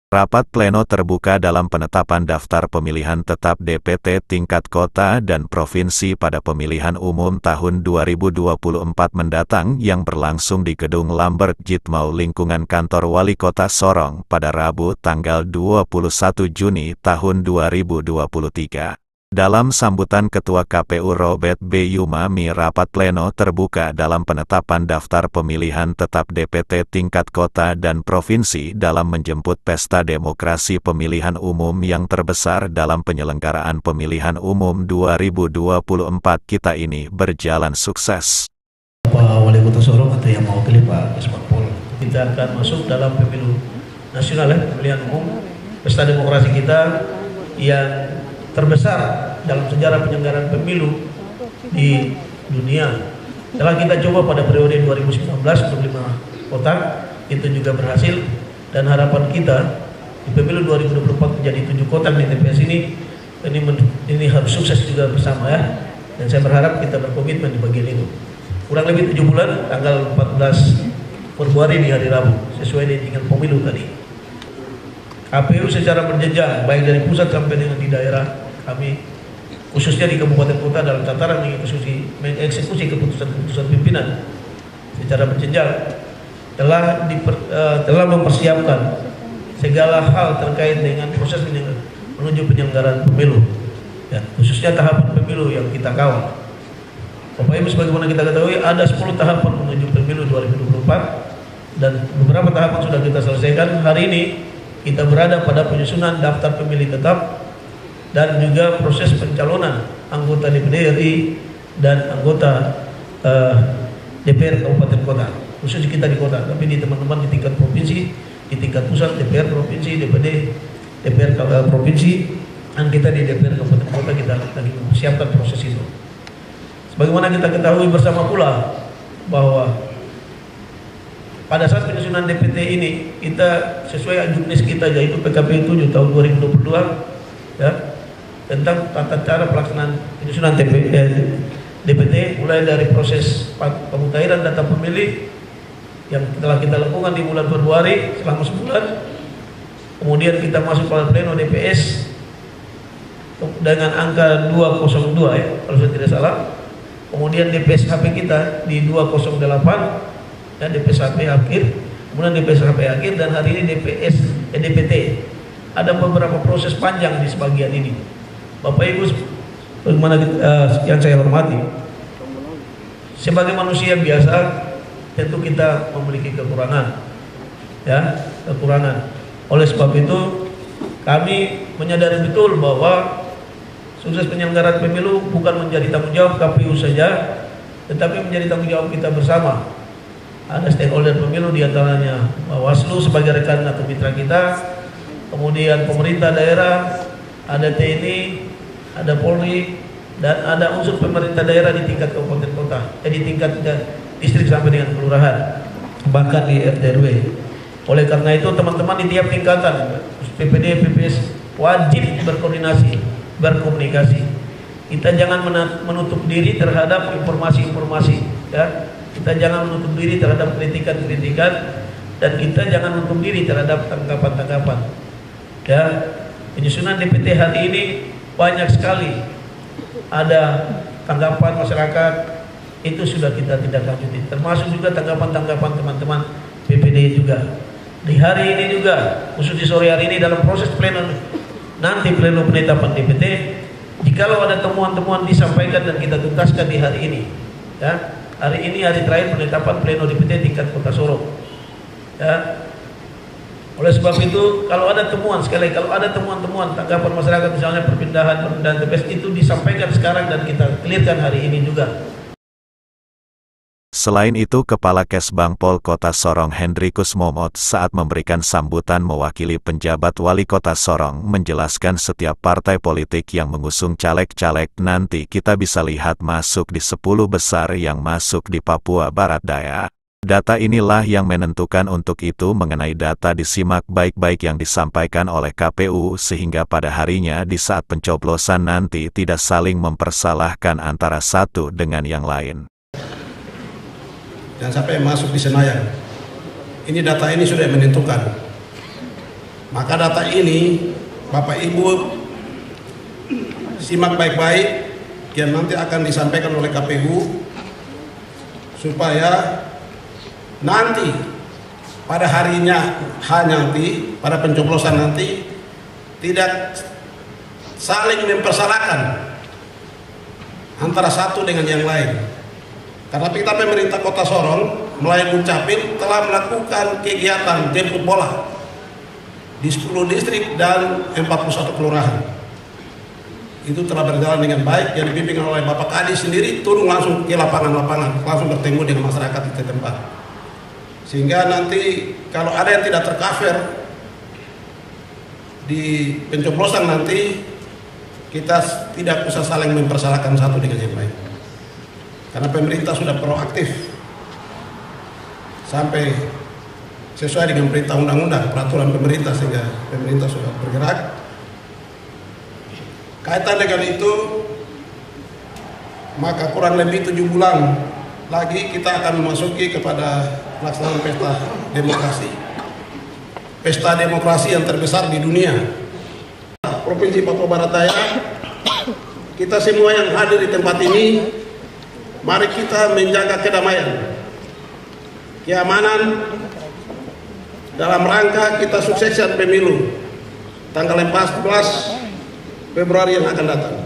Rapat pleno terbuka dalam penetapan daftar pemilihan tetap DPT tingkat kota dan provinsi pada pemilihan umum tahun 2024 mendatang yang berlangsung di Gedung Lambert Jitmau lingkungan kantor Wali Kota Sorong pada Rabu tanggal 21 Juni tahun 2023. Dalam sambutan Ketua KPU Robert B. Yumami, rapat pleno terbuka dalam penetapan daftar pemilihan tetap DPT tingkat kota dan provinsi dalam menjemput pesta demokrasi pemilihan umum yang terbesar dalam penyelenggaraan pemilihan umum 2024 kita ini berjalan sukses. Pak Wali Kota Sorong atau yang mau pilih Pak Kesbangpol, kita akan masuk dalam pemilu nasional pemilihan umum pesta demokrasi kita yang terbesar dalam sejarah penyelenggaraan pemilu di dunia. Setelah kita coba pada periode 2019 untuk 5 kotak, itu juga berhasil, dan harapan kita di pemilu 2024 menjadi 7 kotak di TPS ini harus sukses juga bersama ya. Dan saya berharap kita berkomitmen di bagian itu. Kurang lebih 7 bulan, tanggal 14 Februari di hari Rabu, sesuai dengan pemilu tadi. KPU secara berjenjang, baik dari pusat sampai dengan di daerah, kami khususnya di kabupaten kota dalam tataran mengeksekusi keputusan-keputusan pimpinan secara berjenjang telah mempersiapkan segala hal terkait dengan proses menuju penyelenggaraan pemilu, dan khususnya tahapan pemilu yang kita kawal. Bapak Ibu, sebagaimana kita ketahui ada 10 tahapan menuju pemilu 2024 dan beberapa tahapan sudah kita selesaikan. Hari ini kita berada pada penyusunan daftar pemilih tetap dan juga proses pencalonan anggota DPD RI dan anggota DPR kabupaten kota, khusus kita di kota, tapi di teman-teman di tingkat provinsi, di tingkat pusat DPR provinsi, DPD DPR provinsi, dan kita di DPR kabupaten kota kita lagi mempersiapkan proses itu. Sebagaimana kita ketahui bersama pula bahwa pada saat penyusunan DPT ini kita sesuai juknis kita, yaitu PKPU 7 tahun 2022 ya, tentang tata cara pelaksanaan penyusunan DPT, mulai dari proses pemutahiran data pemilih yang telah kita lakukan di bulan Februari selama sebulan. Kemudian kita masuk pada pleno DPS dengan angka 202 ya, kalau saya tidak salah. Kemudian DPS HP kita di 208 ya, DPS HP akhir, kemudian DPS HP akhir, dan hari ini DPT. Ada beberapa proses panjang di sebagian ini. Bapak Ibu, bagaimana yang saya hormati, sebagai manusia biasa tentu kita memiliki kekurangan ya, kekurangan. Oleh sebab itu kami menyadari betul bahwa sukses penyelenggaraan pemilu bukan menjadi tanggung jawab KPU saja, tetapi menjadi tanggung jawab kita bersama. Ada stakeholder pemilu, diantaranya Bawaslu sebagai rekan atau mitra kita, kemudian pemerintah daerah, ada TNI, ada Polri, dan ada unsur pemerintah daerah di tingkat kabupaten kota, di tingkat distrik sampai dengan kelurahan, bahkan di RT RW. Oleh karena itu teman-teman di tiap tingkatan PPD, PPS wajib berkoordinasi, berkomunikasi. Kita jangan menutup diri terhadap informasi-informasi ya. Kita jangan menutup diri terhadap kritikan-kritikan, dan kita jangan menutup diri terhadap tanggapan-tanggapan ya. Penyusunan DPT hari ini banyak sekali ada tanggapan masyarakat, itu sudah kita tidak lanjuti, termasuk juga tanggapan-tanggapan teman-teman PPD juga. Di hari ini juga, khusus di sore hari ini dalam proses pleno nanti, pleno penetapan DPT, jikalau ada temuan-temuan disampaikan dan kita tuntaskan di hari ini ya. Hari ini hari terakhir penetapan pleno DPT tingkat Kota Sorong ya. Oleh sebab itu kalau ada temuan, sekali kalau ada temuan-temuan tanggapan masyarakat, misalnya perpindahan TPS, itu disampaikan sekarang dan kita clearkan hari ini juga. Selain itu, Kepala Kesbangpol Kota Sorong Hendrikus Momot saat memberikan sambutan mewakili penjabat Wali Kota Sorong menjelaskan setiap partai politik yang mengusung caleg-caleg nanti kita bisa lihat masuk di 10 besar yang masuk di Papua Barat Daya. Data inilah yang menentukan, untuk itu mengenai data disimak baik-baik yang disampaikan oleh KPU sehingga pada harinya di saat pencoblosan nanti tidak saling mempersalahkan antara satu dengan yang lain. Dan sampai masuk di Senayan, ini data ini sudah menentukan Maka data ini Bapak Ibu simak baik-baik yang nanti akan disampaikan oleh KPU supaya nanti pada harinya nanti pada pencoblosan nanti tidak saling mempersalahkan antara satu dengan yang lain. Karena kita pemerintah Kota Sorong melalui Dukcapil telah melakukan kegiatan jemput bola di 10 distrik dan 41 kelurahan. Itu telah berjalan dengan baik, yang dipimpin oleh Bapak Kadis sendiri turun langsung ke lapangan-lapangan, langsung bertemu dengan masyarakat di tempat. Sehingga nanti kalau ada yang tidak tercover di pencoblosan nanti, kita tidak usah saling mempersalahkan satu dengan yang lain. Karena pemerintah sudah proaktif sampai sesuai dengan perintah undang-undang, peraturan pemerintah, sehingga pemerintah sudah bergerak. Kaitan dengan itu, maka kurang lebih 7 bulan lagi kita akan memasuki kepada pelaksanaan pesta demokrasi. Pesta demokrasi yang terbesar di dunia. Provinsi Papua Barat Daya, kita semua yang hadir di tempat ini, mari kita menjaga kedamaian, keamanan, dalam rangka kita sukseskan pemilu tanggal 14 Februari yang akan datang.